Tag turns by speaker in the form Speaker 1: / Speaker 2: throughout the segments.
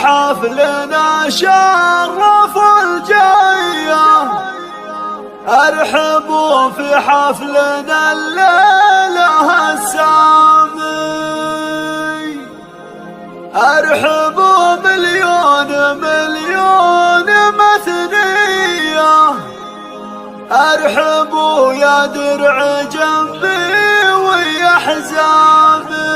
Speaker 1: حفلنا شرف الجية، ارحبوا في حفلنا الليلة السامي، ارحبوا مليون مليون مثنية، ارحبوا يا درع جنبي ويا حزامي،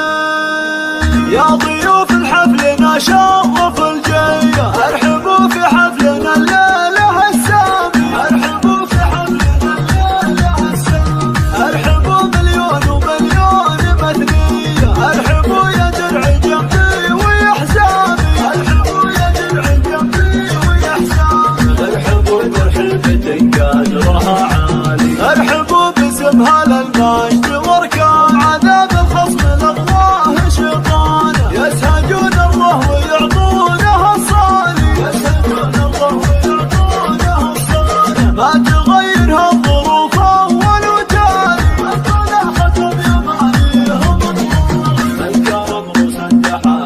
Speaker 1: يا ضيوف الحفلنا شرف الجية، ارحبوا في حفلنا الليلة السامي، ارحبوا في حفلنا الليلة السامي، ارحبوا مليون ومليون مثنية، ارحبوا يا درع جنبي ويا حزامي، ارحبوا يا درع جنبي ويا حزامي، ارحبوا ترحيبة قدرها عالي، ارحبوا باسم هلا المجد واركان عذاب الخصم الاغواه شيطانه، يسهجون الله ويعطونه الصالي، يسهجون الله ويعطونه الصالي، ما تغير هالظروف اول وتالي، الطلع ختم يمانيهم الطول، الكرم مسدحه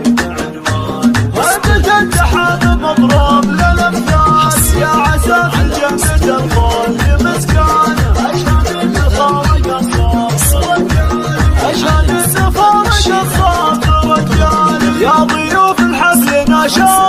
Speaker 1: بعنوان، هدت التحاد مضرب للامثال، يا عسى في الجنة الخلد مسكانه، اشهد ان فارق الصف رجال، اشهد ان فارق الصف رجال، يا ضيوف الحفلنا شرف